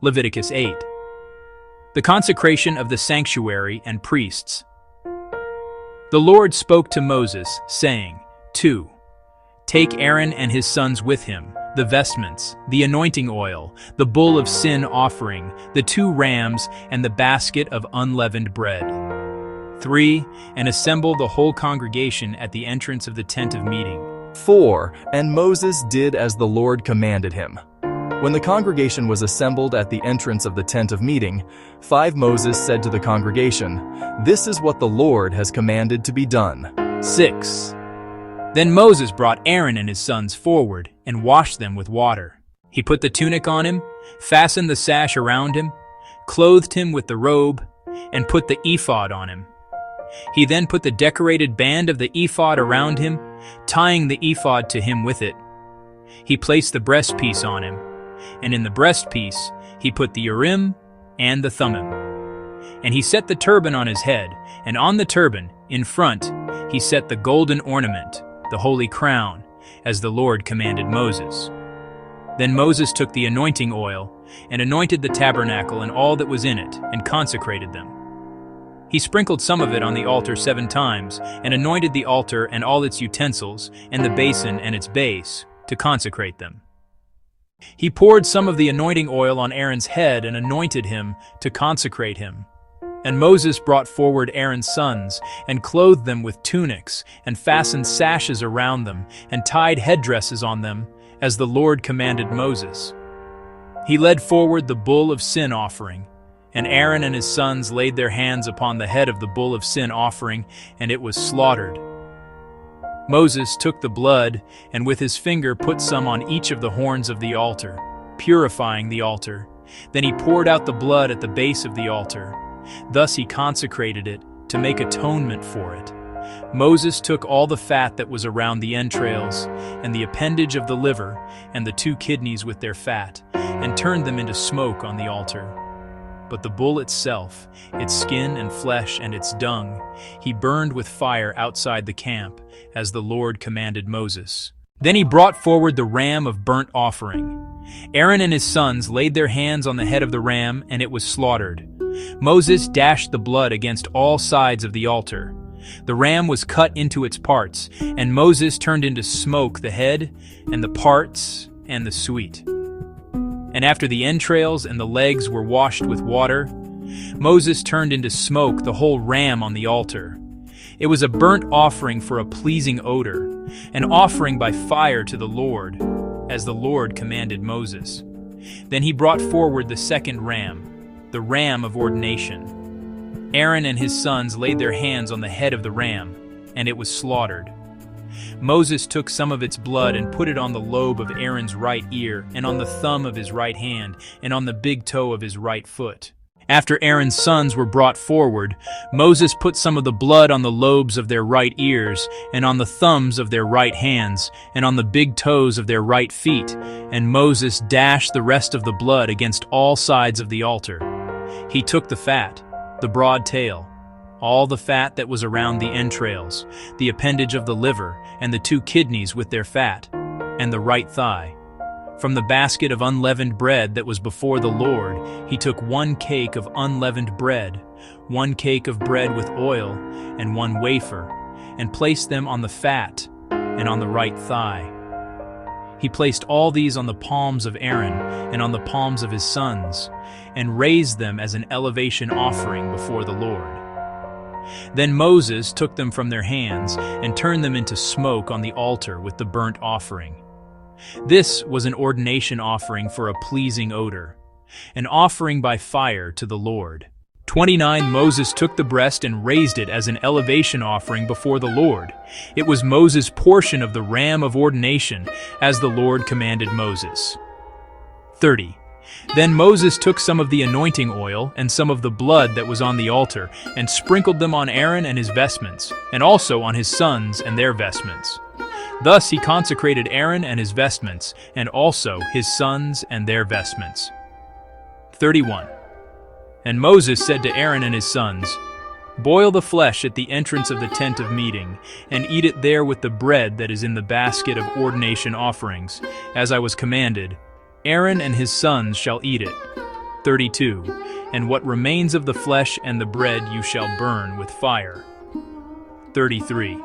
Leviticus 8. The consecration of the sanctuary and priests. The Lord spoke to Moses, saying, 2. Take Aaron and his sons with him, the vestments, the anointing oil, the bull of sin offering, the 2 rams, and the basket of unleavened bread. 3. And assemble the whole congregation at the entrance of the tent of meeting. 4. And Moses did as the Lord commanded him. When the congregation was assembled at the entrance of the tent of meeting, 5. Moses said to the congregation, "This is what the Lord has commanded to be done." 6. Then Moses brought Aaron and his sons forward and washed them with water. He put the tunic on him, fastened the sash around him, clothed him with the robe, and put the ephod on him. He then put the decorated band of the ephod around him, tying the ephod to him with it. He placed the breastpiece on him, and in the breastpiece he put the Urim and the Thummim. And he set the turban on his head, and on the turban, in front, he set the golden ornament, the holy crown, as the Lord commanded Moses. Then Moses took the anointing oil, and anointed the tabernacle and all that was in it, and consecrated them. He sprinkled some of it on the altar 7 times, and anointed the altar and all its utensils, and the basin and its base, to consecrate them. He poured some of the anointing oil on Aaron's head and anointed him to consecrate him. And Moses brought forward Aaron's sons, and clothed them with tunics, and fastened sashes around them, and tied headdresses on them, as the Lord commanded Moses. He led forward the bull of sin offering, and Aaron and his sons laid their hands upon the head of the bull of sin offering, and it was slaughtered. Moses took the blood, and with his finger put some on each of the horns of the altar, purifying the altar. Then he poured out the blood at the base of the altar. Thus he consecrated it, to make atonement for it. Moses took all the fat that was around the entrails, and the appendage of the liver, and the 2 kidneys with their fat, and turned them into smoke on the altar. But the bull itself, its skin and flesh and its dung, he burned with fire outside the camp, as the Lord commanded Moses. Then he brought forward the ram of burnt offering. Aaron and his sons laid their hands on the head of the ram, and it was slaughtered. Moses dashed the blood against all sides of the altar. The ram was cut into its parts, and Moses turned into smoke the head, and the parts, and the sweet. And after the entrails and the legs were washed with water, Moses turned into smoke the whole ram on the altar. It was a burnt offering for a pleasing odor, an offering by fire to the Lord, as the Lord commanded Moses. Then he brought forward the 2nd ram, the ram of ordination. Aaron and his sons laid their hands on the head of the ram, and it was slaughtered. Moses took some of its blood and put it on the lobe of Aaron's right ear, and on the thumb of his right hand, and on the big toe of his right foot. After Aaron's sons were brought forward, Moses put some of the blood on the lobes of their right ears, and on the thumbs of their right hands, and on the big toes of their right feet, and Moses dashed the rest of the blood against all sides of the altar. He took the fat, the broad tail, all the fat that was around the entrails, the appendage of the liver, and the 2 kidneys with their fat, and the right thigh. From the basket of unleavened bread that was before the Lord, he took 1 cake of unleavened bread, 1 cake of bread with oil, and 1 wafer, and placed them on the fat and on the right thigh. He placed all these on the palms of Aaron and on the palms of his sons, and raised them as an elevation offering before the Lord. Then Moses took them from their hands and turned them into smoke on the altar with the burnt offering. This was an ordination offering for a pleasing odor, an offering by fire to the Lord. 29. Moses took the breast and raised it as an elevation offering before the Lord. It was Moses' portion of the ram of ordination, as the Lord commanded Moses. 30. Then Moses took some of the anointing oil and some of the blood that was on the altar, and sprinkled them on Aaron and his vestments, and also on his sons and their vestments. Thus he consecrated Aaron and his vestments, and also his sons and their vestments. 31. And Moses said to Aaron and his sons, "Boil the flesh at the entrance of the tent of meeting, and eat it there with the bread that is in the basket of ordination offerings, as I was commanded. Aaron and his sons shall eat it. 32. And what remains of the flesh and the bread you shall burn with fire. 33.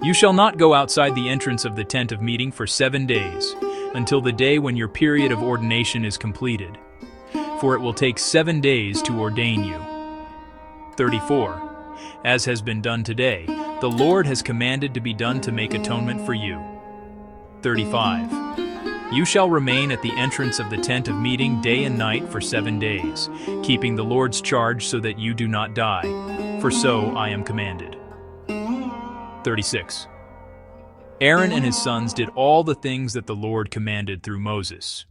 You shall not go outside the entrance of the tent of meeting for 7 days, until the day when your period of ordination is completed. For it will take 7 days to ordain you. 34. As has been done today, the Lord has commanded to be done to make atonement for you. 35. You shall remain at the entrance of the tent of meeting day and night for 7 days, keeping the Lord's charge so that you do not die, for so I am commanded. 36. Aaron and his sons did all the things that the Lord commanded through Moses.